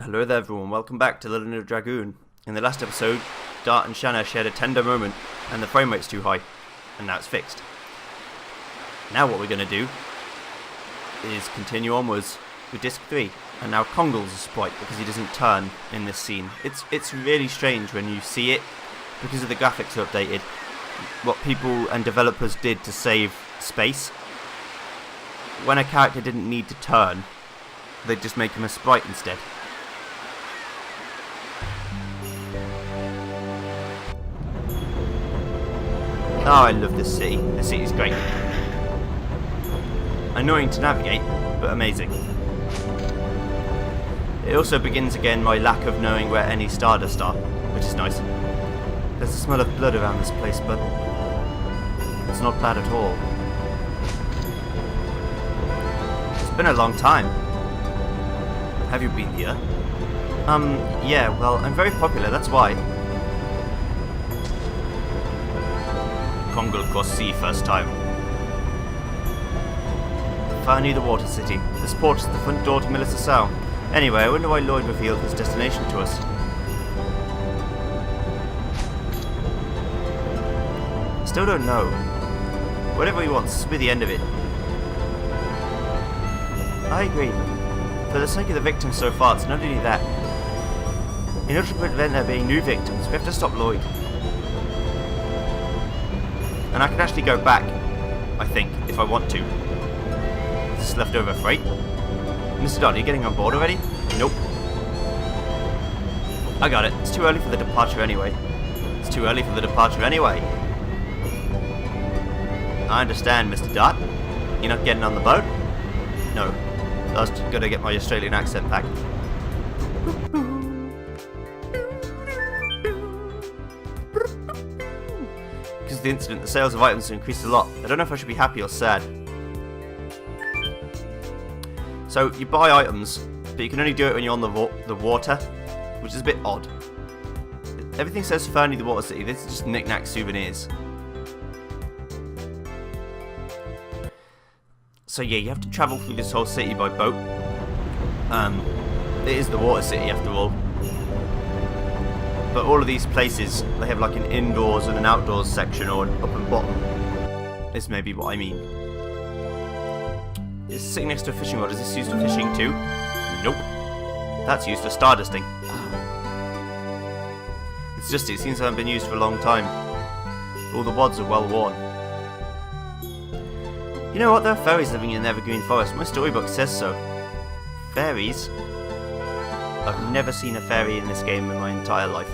Hello there everyone, welcome back to Legend of Dragoon. In the last episode, Dart and Shana shared a tender moment and the frame rate's too high, and now it's fixed. Now what we're going to do is continue onwards with disc 3, and now Kongol's a sprite because he doesn't turn in this scene. It's really strange when you see it because of the graphics are updated. What people and developers did to save space. When a character didn't need to turn, they'd just make him a sprite instead. Oh, I love this city. This city's great. Annoying to navigate, but amazing. It also begins again my lack of knowing where any Stardust are, which is nice. There's a smell of blood around this place, but it's not bad at all. It's been a long time. Have you been here? Yeah, well, I'm very popular, that's why. Kongol crossed sea first time. Furni, the water city. This port is the front door to Melissa Sow. Anyway, I wonder why Lloyd revealed his destination to us. Still don't know. Whatever he wants, this will be the end of it. I agree. For the sake of the victims so far, it's not only that. In order to prevent there being new victims, we have to stop Lloyd. And I can actually go back, I think, if I want to. Is this leftover freight? Mr. Dodd, are you getting on board already? Nope. I got it. It's too early for the departure anyway. It's too early for the departure anyway. I understand, Mr. Dart. You're not getting on the boat? No. I was gonna get my Australian accent back. Because of the incident, the sales of items have increased a lot. I don't know if I should be happy or sad. So, you buy items, but you can only do it when you're on the water, which is a bit odd. Everything says Furni, the water city. This is just knick-knack souvenirs. So yeah, you have to travel through this whole city by boat. It is the water city after all. But all of these places, they have like an indoors and an outdoors section, or an up and bottom. This may be what I mean. It's sitting next to a fishing rod. Is this used for fishing too? Nope. That's used for stardusting. It's just, it seems to have been used for a long time. All the wads are well worn. You know what, there are fairies living in the Evergreen Forest. My storybook says so. Fairies? I've never seen a fairy in this game in my entire life.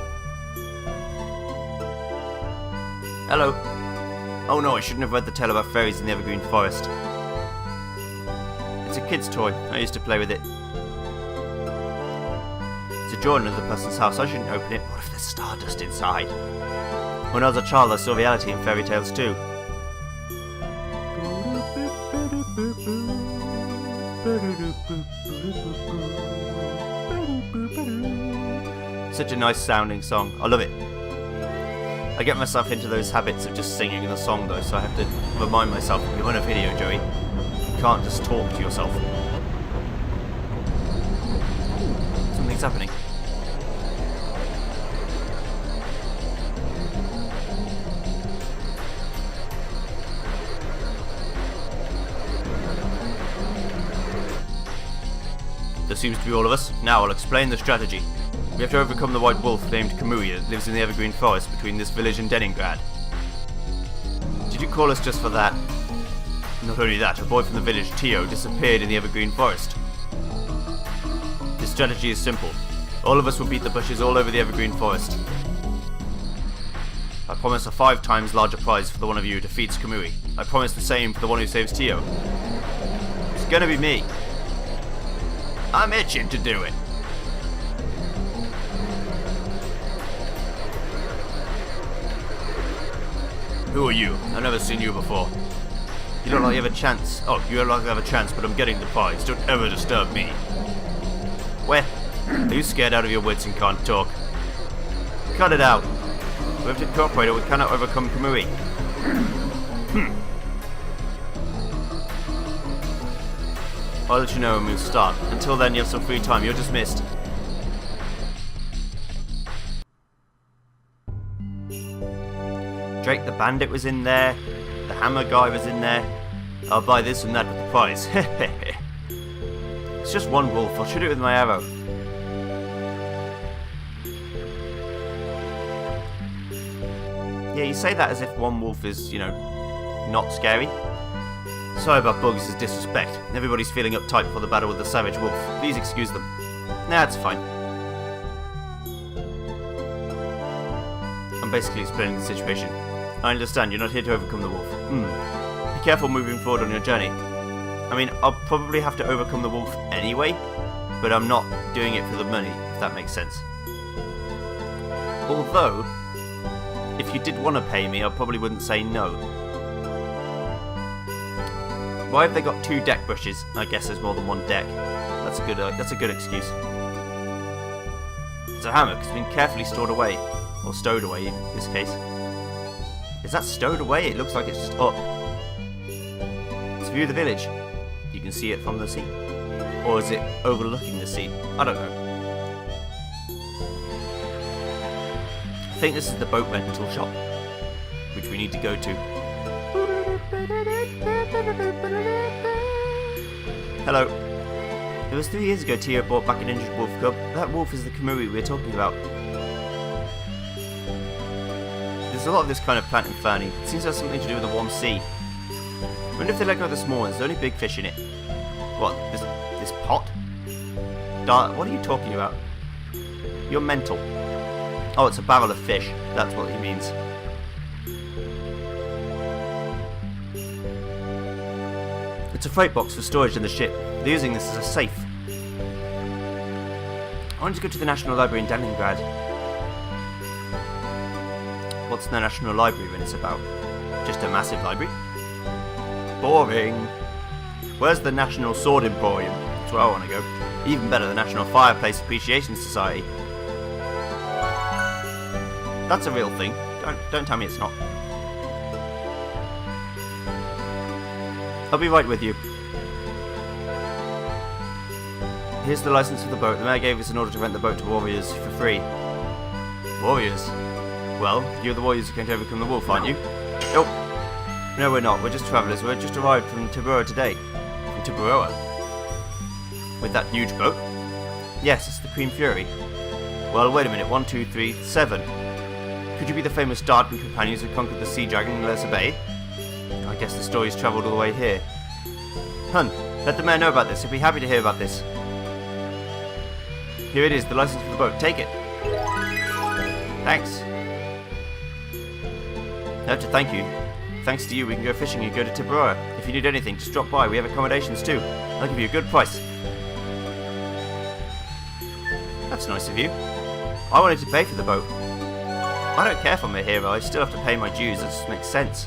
Hello. Oh no, I shouldn't have read the tale about fairies in the Evergreen Forest. It's a kid's toy. I used to play with it. It's a drawing of the person's house. I shouldn't open it. What if there's stardust inside? When I was a child, I saw reality in fairy tales too. Such a nice sounding song. I love it. I get myself into those habits of just singing the song though, so I have to remind myself, you're in a video, Joey. You can't just talk to yourself. Something's happening. There seems to be all of us. Now I'll explain the strategy. We have to overcome the white wolf named Kamui that lives in the Evergreen Forest between this village and Denningrad. Did you call us just for that? Not only that, a boy from the village, Tio, disappeared in the Evergreen Forest. The strategy is simple. All of us will beat the bushes all over the Evergreen Forest. I promise a 5 times larger prize for the one of you who defeats Kamui. I promise the same for the one who saves Tio. It's gonna be me. I'm itching to do it. Who are you? I've never seen you before. You look like you have a chance. Oh, you look like you have a chance, but I'm getting the prize. Don't ever disturb me. Where? Are you scared out of your wits and can't talk? Cut it out. We have to cooperate or we cannot overcome Kamui. I'll let you know when we start. Until then, you have some free time. You're dismissed. Drake the Bandit was in there. The Hammer guy was in there. I'll buy this and that with the prize. It's just one wolf. I'll shoot it with my arrow. Yeah, you say that as if one wolf is, you know, not scary. Sorry about Bugs' disrespect. Everybody's feeling uptight before the battle with the savage wolf. Please excuse them. Nah, it's fine. I'm basically explaining the situation. I understand, you're not here to overcome the wolf. Be careful moving forward on your journey. I mean, I'll probably have to overcome the wolf anyway, but I'm not doing it for the money, if that makes sense. Although, if you did want to pay me, I probably wouldn't say no. Why have they got 2 deck brushes? I guess there's more than one deck. That's a good excuse. It's a hammock. It's been carefully stored away, or stowed away in this case. Is that stowed away? It looks like it's just up. It's a view of the village. You can see it from the sea, or is it overlooking the sea? I don't know. I think this is the boat rental shop, which we need to go to. Hello. It was 3 years ago Tio brought back an injured wolf cub. That wolf is the Kamui we were talking about. There's a lot of this kind of plant in Furni. It seems to have something to do with the warm sea. I wonder if they let go of the small ones. There's only big fish in it. What? This pot? What are you talking about? You're mental. Oh, it's a barrel of fish. That's what he means. It's a freight box for storage in the ship. They're using this as a safe. I want to go to the National Library in Leningrad. What's the National Library when it's about? Just a massive library? Boring. Where's the National Sword Emporium? That's where I want to go. Even better, the National Fireplace Appreciation Society. That's a real thing. Don't tell me it's not. I'll be right with you. Here's the license for the boat. The mayor gave us an order to rent the boat to warriors for free. Warriors? Well, you're the warriors who came to overcome the wolf, aren't you? Nope. No, we're not. We're just travellers. We're just arrived from Tibura today. From Tibura? With that huge boat? Yes, it's the Queen Fury. Well, wait a minute. 1, 2, 3, 7. Could you be the famous Dardan companions who conquered the sea dragon in Lesser Bay? I guess the story's travelled all the way here. Hun, let the mayor know about this. He'll be happy to hear about this. Here it is, the license for the boat. Take it. Thanks. I have to thank you. Thanks to you, we can go fishing and go to Tibura. If you need anything, just drop by. We have accommodations too. I'll give you a good price. That's nice of you. I wanted to pay for the boat. I don't care if I'm a hero. I still have to pay my dues. That just makes sense.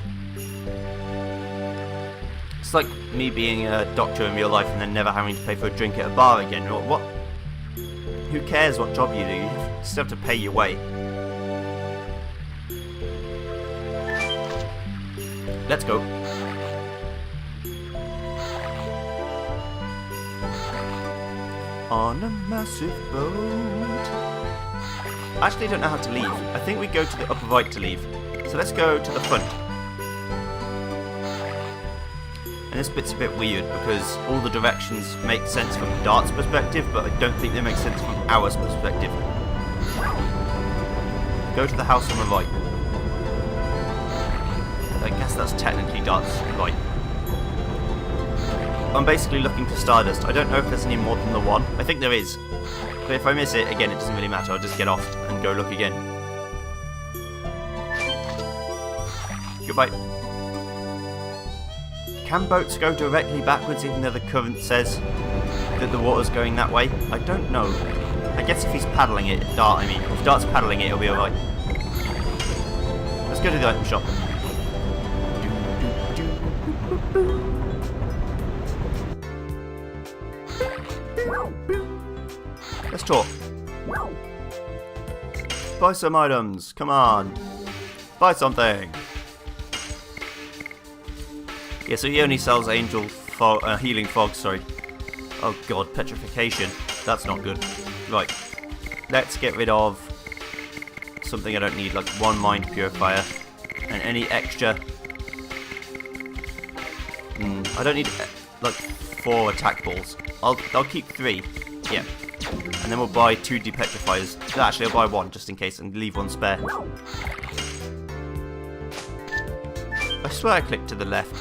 It's like me being a doctor in real life and then never having to pay for a drink at a bar again. Or what? Who cares what job you do? You still have to pay your way. Let's go. On a massive boat. I actually don't know how to leave. I think we go to the upper right to leave. So let's go to the front. And this bit's a bit weird because all the directions make sense from Dart's perspective, but I don't think they make sense from ours perspective. Go to the house on the right. I guess that's technically Dart's right. I'm basically looking for Stardust. I don't know if there's any more than the one. I think there is. But if I miss it, again, it doesn't really matter. I'll just get off and go look again. Goodbye. Can boats go directly backwards even though the current says that the water's going that way? I don't know. I guess if he's paddling it, if Dart's paddling it, it'll be alright. Let's go to the item shop. Let's talk. Buy some items, come on. Buy something. Yeah, so he only sells angel fog, healing fog, sorry. Oh god, petrification. That's not good. Right. Let's get rid of something I don't need, like one mind purifier. And any extra... I don't need, like, 4 attack balls. I'll keep 3. Yeah. And then we'll buy 2 depetrifiers. No, actually, I'll buy 1 just in case and leave 1 spare. I swear I clicked to the left.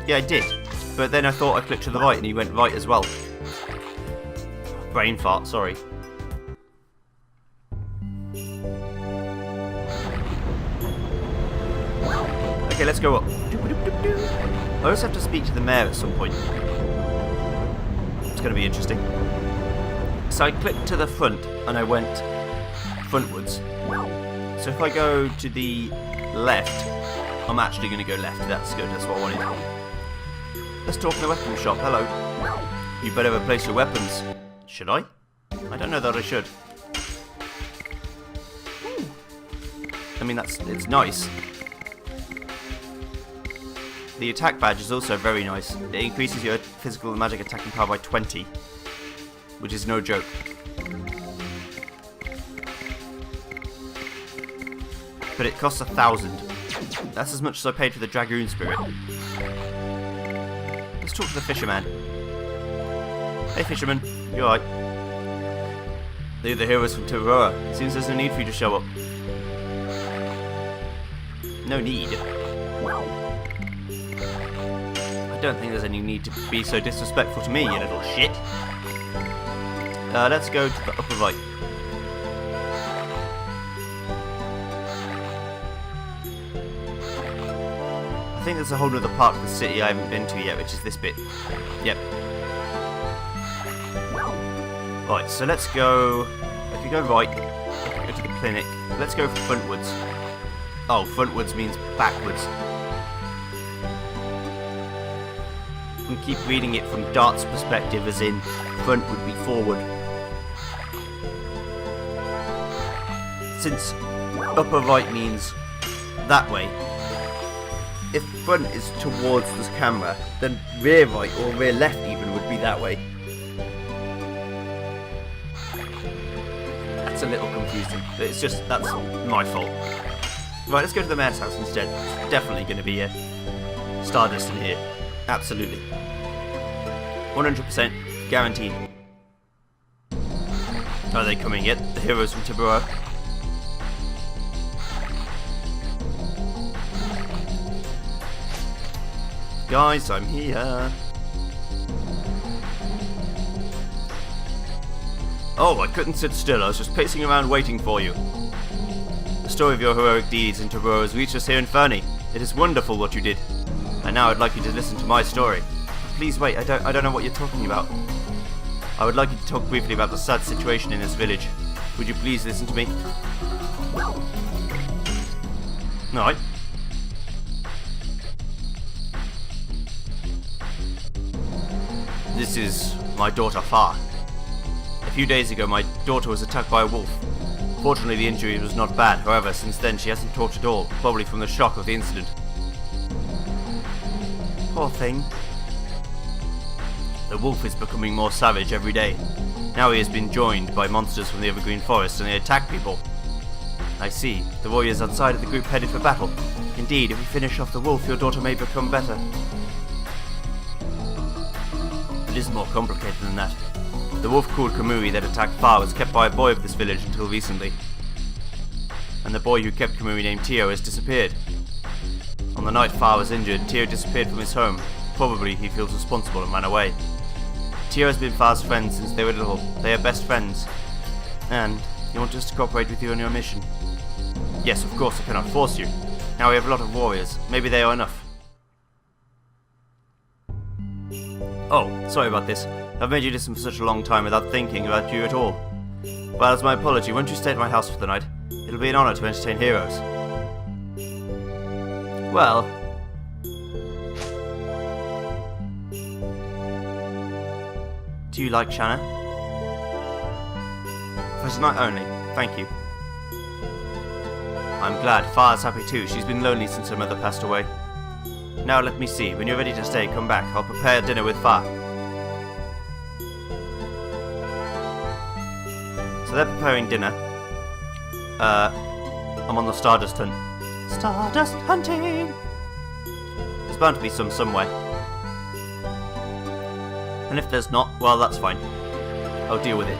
Yeah, I did. But then I thought I clicked to the right and he went right as well. Brain fart, sorry. Okay, let's go up. I also have to speak to the mayor at some point. It's going to be interesting. So I clicked to the front and I went frontwards. So if I go to the left, I'm actually going to go left. That's good, that's what I wanted. Let's talk in the weapons shop. Hello. You better replace your weapons. Should I? I don't know that I should. I mean, it's nice. The attack badge is also very nice. It increases your physical and magic attacking power by 20, which is no joke. But it costs 1,000. That's as much as I paid for the Dragoon Spirit. Let's talk to the fisherman. Hey fisherman, you alright? They're the heroes from Tirora. It seems there's no need for you to show up. No need? I don't think there's any need to be so disrespectful to me, you little shit. Let's go to the upper right. I think there's a whole other part of the city I haven't been to yet, which is this bit. Yep. Right, so let's go... If we go right, go to the clinic. Let's go frontwards. Oh, frontwards means backwards. And keep reading it from Dart's perspective, as in front would be forward. Since upper right means that way, if front is towards this camera, then rear right or rear left even would be that way. That's a little confusing, but it's just, that's my fault. Right, let's go to the mayor's house instead. It's definitely going to be a Stardust in here. Absolutely. 100% guaranteed. Are they coming yet? The heroes from Tirora. Guys, I'm here. Oh, I couldn't sit still. I was just pacing around waiting for you. The story of your heroic deeds in Tirora has reached us here in Furni. It is wonderful what you did. And now I'd like you to listen to my story. Please wait, I don't know what you're talking about. I would like you to talk briefly about the sad situation in this village. Would you please listen to me? Alright. This is my daughter Far. A few days ago my daughter was attacked by a wolf. Fortunately the injury was not bad, however since then she hasn't talked at all, probably from the shock of the incident. Poor thing. The wolf is becoming more savage every day. Now he has been joined by monsters from the Evergreen Forest and they attack people. I see. The warriors outside of the group headed for battle. Indeed, if we finish off the wolf, your daughter may become better. It is more complicated than that. The wolf called Kamui that attacked Far was kept by a boy of this village until recently. And the boy who kept Kamui named Tio has disappeared. On the night Far was injured, Tio disappeared from his home. Probably he feels responsible and ran away. Tio has been Far's friend since they were little. They are best friends. And you want us to cooperate with you on your mission? Yes, of course, I cannot force you. Now we have a lot of warriors. Maybe they are enough. Oh, sorry about this. I've made you listen for such a long time without thinking about you at all. Well, as my apology, won't you stay at my house for the night? It'll be an honor to entertain heroes. Well... Do you like Shana? For tonight only, thank you. I'm glad. Far's happy too. She's been lonely since her mother passed away. Now let me see. When you're ready to stay, come back. I'll prepare dinner with Far. So they're preparing dinner. I'm on the Stardust hunt. Stardust hunting! There's bound to be some somewhere. And if there's not, well, that's fine. I'll deal with it.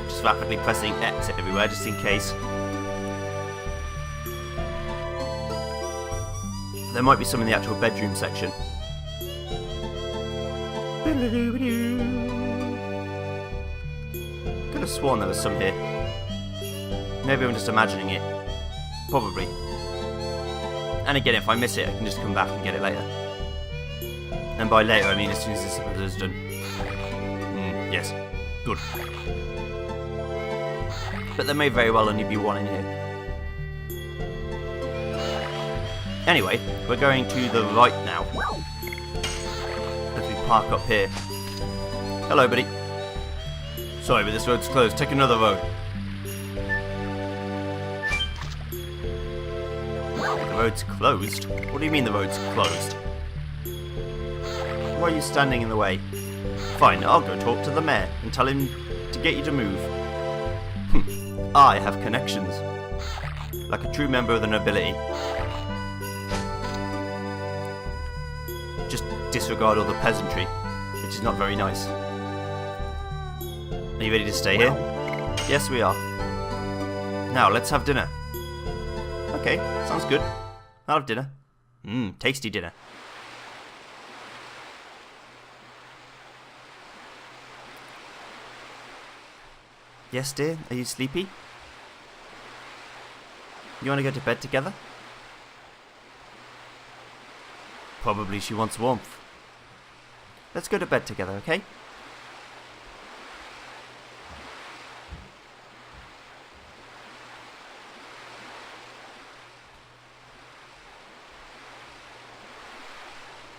Just rapidly pressing X everywhere, just in case. There might be some in the actual bedroom section. Could have sworn there was some here. Maybe I'm just imagining it. Probably. And again, if I miss it, I can just come back and get it later. And by later, I mean as soon as this episode is done. Yes. Good. But there may very well only be one in here. Anyway, we're going to the right now. As we park up here. Hello, buddy. Sorry, but this road's closed. Take another road. The road's closed? What do you mean the road's closed? Why are you standing in the way? Fine, I'll go talk to the mayor and tell him to get you to move. I have connections. Like a true member of the nobility. Just disregard all the peasantry, which is not very nice. Are you ready to stay here? Yes, we are. Now, let's have dinner. Okay, sounds good. I'll have dinner. Tasty dinner. Yes, dear? Are you sleepy? You want to go to bed together? Probably she wants warmth. Let's go to bed together, okay?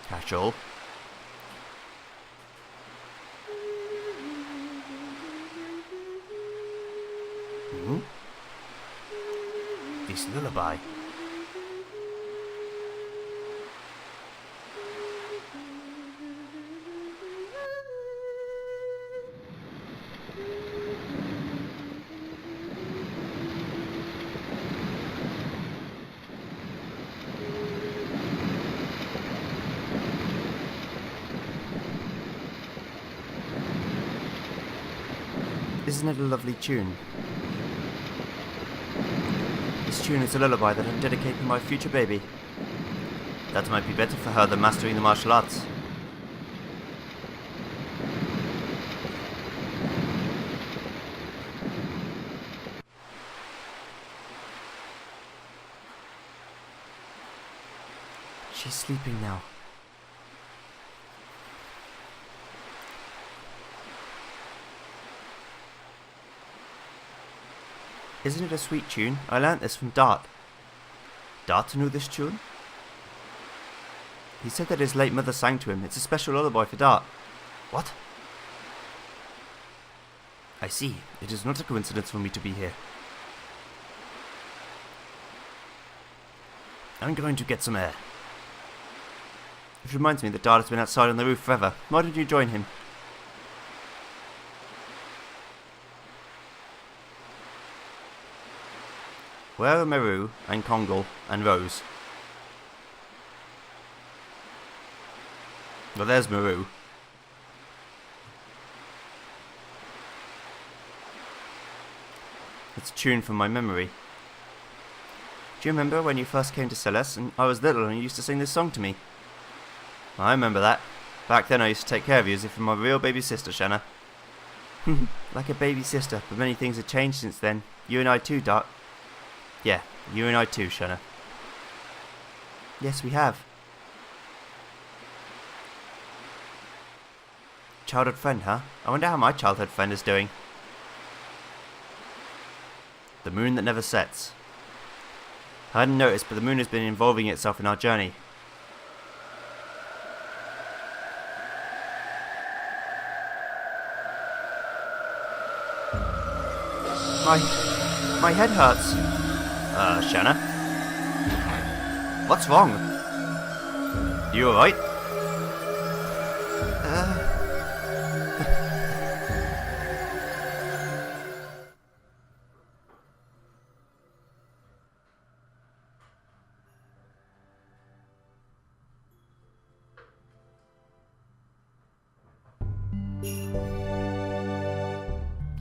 Casual. This lullaby. Isn't it a lovely tune? This tune is a lullaby that I'm dedicating to my future baby. That might be better for her than mastering the martial arts. She's sleeping now. Isn't it a sweet tune? I learnt this from Dart. Dart knew this tune? He said that his late mother sang to him. It's a special lullaby for Dart. What? I see. It is not a coincidence for me to be here. I'm going to get some air. Which reminds me that Dart has been outside on the roof forever. Why don't you join him? Where are Meru and Kongal and Rose? Well, there's Meru. It's a tune from my memory. Do you remember when you first came to Celeste and I was little and you used to sing this song to me? I remember that. Back then I used to take care of you as if you were my real baby sister, Shana. Like a baby sister, but many things have changed since then. You and I too, Dart. Yeah, you and I too, Shana. Yes, we have. Childhood friend, huh? I wonder how my childhood friend is doing. The moon that never sets. I hadn't noticed, but the moon has been involving itself in our journey. My head hurts. Shana? What's wrong? You alright?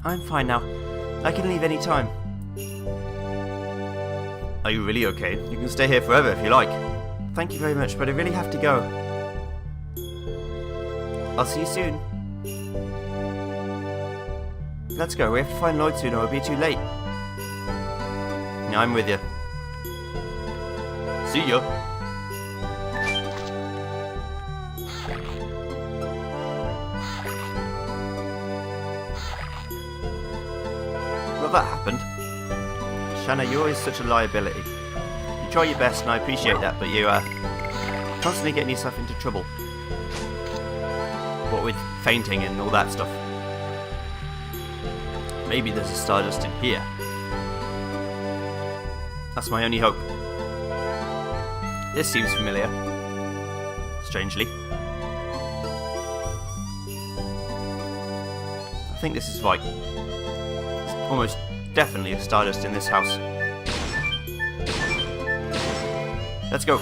I'm fine now. I can leave any time. Are you really okay? You can stay here forever if you like. Thank you very much, but I really have to go. I'll see you soon. Let's go. We have to find Lloyd soon or it'll be too late. Yeah, I'm with you. See ya. Well, that happened. Shana, you're always such a liability. You try your best and I appreciate that, but you constantly getting yourself into trouble. What with fainting and all that stuff. Maybe there's a Stardust in here. That's my only hope. This seems familiar. Strangely. I think this is right. There's almost definitely a Stardust in this house. Let's go.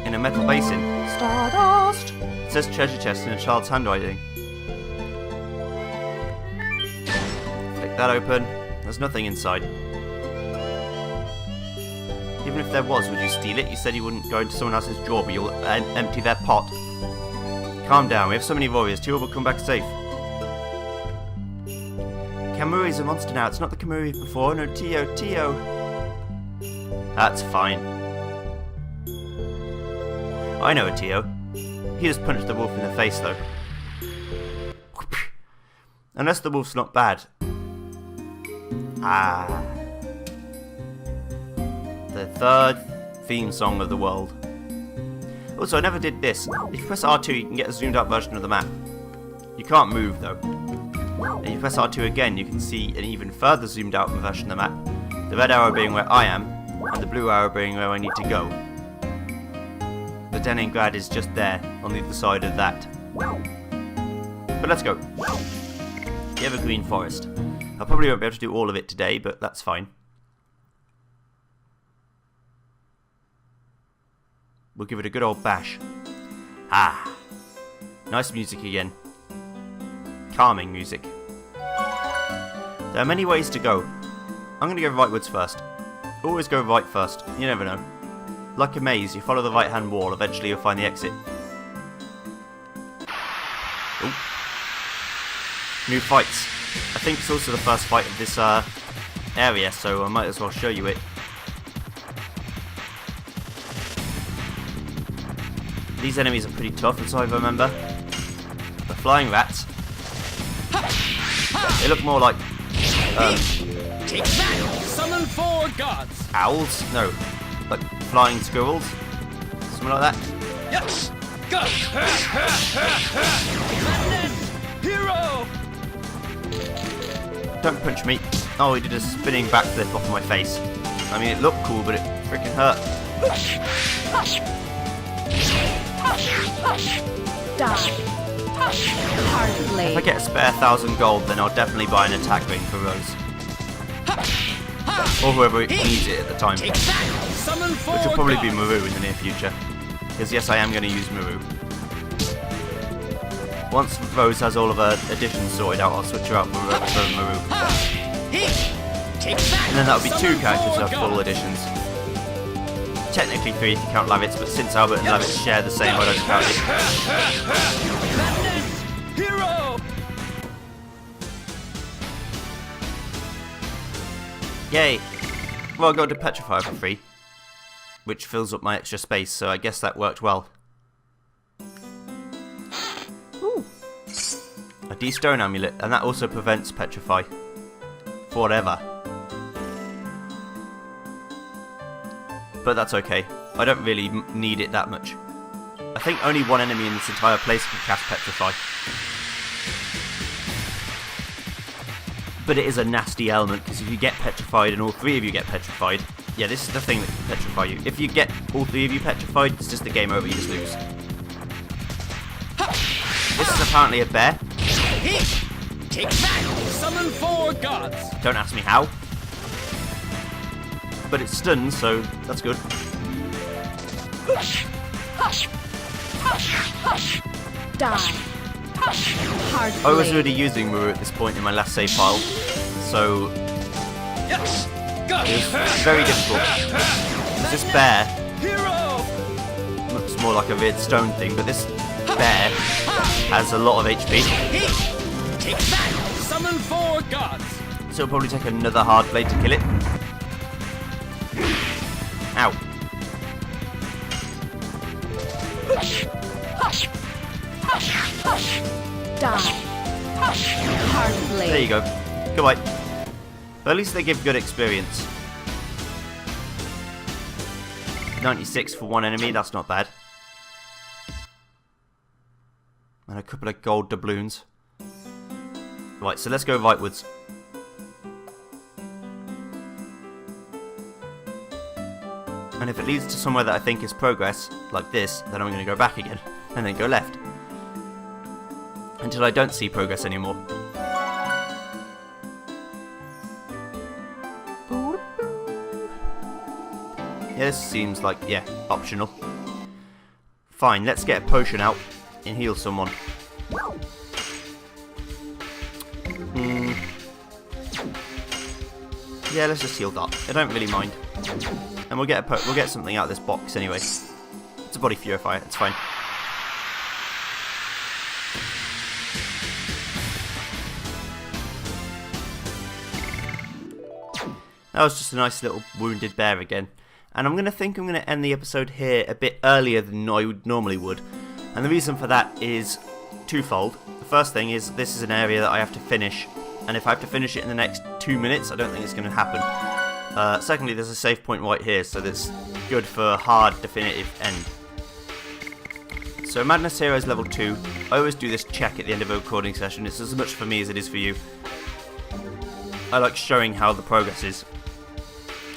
In a metal basin. Stardust! It says treasure chest in a child's handwriting. Flick that open. There's nothing inside. Even if there was, would you steal it? You said you wouldn't go into someone else's drawer, but you'll empty their pot. Calm down, we have so many warriors. Two will come back safe. Kamuri's a monster now. It's not the Kamuri before. No, Tio. That's fine. I know a Tio. He just punched the wolf in the face, though. Unless the wolf's not bad. Ah. The third theme song of the world. Also, I never did this. If you press R2, you can get a zoomed out version of the map. You can't move, though. And if you press R2 again, you can see an even further zoomed out version of the map. The red arrow being where I am, and the blue arrow being where I need to go. The Leningrad is just there, on the other side of that. But let's go. The Evergreen Forest. I probably won't be able to do all of it today, but that's fine. We'll give it a good old bash. Ah. Nice music again. Calming music. There are many ways to go. I'm going to go rightwards first. Always go right first. You never know. Like a maze, you follow the right hand wall, eventually you'll find the exit. Ooh. New fights. I think it's also the first fight of this area, so I might as well show you it. These enemies are pretty tough, as I remember. The flying rats. They look more like Take that! Summon 4 gods! Owls? No. Like flying squirrels? Something like that? Yes! Go! Hero! Don't punch me. Oh, he did a spinning backflip off my face. I mean, it looked cool, but it freaking hurt. Die. Hardly. If I get a spare 1,000 gold, then I'll definitely buy an attack ring for Rose. Or whoever needs it at the time. Summon 4 Which will probably be gods. Maru in the near future. Because yes, I am going to use Maru. Once Rose has all of her additions sorted out, I'll switch her out for Maru. And then that'll be 2 characters who have full additions. Technically 3 if you count Lavitz, but since Albert and Lavitz share the same, I don't count it. Hero! Yay! Well, I got to Petrify for free, which fills up my extra space, so I guess that worked well. Ooh. A D-Stone amulet, and that also prevents Petrify. Forever. But that's okay. I don't really need it that much. I think only one enemy in this entire place can cast Petrify. But it is a nasty element, because if you get petrified and all 3 of you get petrified, yeah, this is the thing that can petrify you. If you get all 3 of you petrified, it's just the game over, you just lose. This is apparently a bear. Take that! Summon 4 gods! Don't ask me how. But it's stunned, so that's good. Die. Hard I was blade. already using Muru at this point in my last save file, so Yes. Go. it was very difficult. This bear Hero. looks more like a weird stone thing, but this bear has a lot of HP, Heat. Take that. Summon 4 gods. so it'll probably take another hard blade to kill it. Ow. Die. Hard blade. There you go. Goodbye. But at least they give good experience. 96 for one enemy, that's not bad. And a couple of gold doubloons. Right, so let's go rightwards. And if it leads to somewhere that I think is progress, like this, then I'm going to go back again, and then go left. Until I don't see progress anymore. Yeah, this seems like, yeah, optional. Fine, let's get a potion out and heal someone. Yeah, let's just heal that. I don't really mind. And we'll get something out of this box anyway. It's a body purifier, it's fine. That was just a nice little wounded bear again. And I'm going to end the episode here a bit earlier than I normally would. And the reason for that is twofold. The first thing is this is an area that I have to finish. And if I have to finish it in the next 2 minutes, I don't think it's going to happen. Secondly, there's a save point right here, so that's good for a hard, definitive end. So Madness Hero is level 2. I always do this check at the end of a recording session. It's as much for me as it is for you. I like showing how the progress is.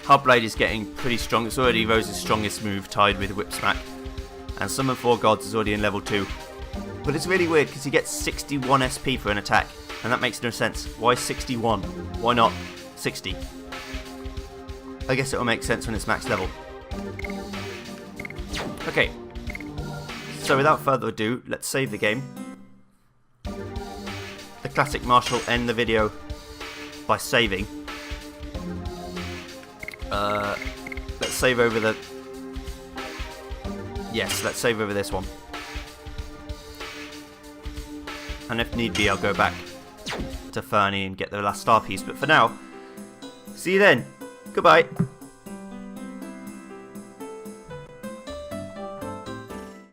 Hard Blade is getting pretty strong. It's already Rose's strongest move, tied with Whip Smack. And Summon 4 Gods is already in level 2. But it's really weird because he gets 61 SP for an attack. And that makes no sense. Why 61? Why not 60? I guess it'll make sense when it's max level. Okay. So without further ado, let's save the game. The classic Marshall end the video by saving. Let's save over the... Yes, let's save over this one. And if need be, I'll go back to Furni and get the last star piece. But for now, see you then. Goodbye.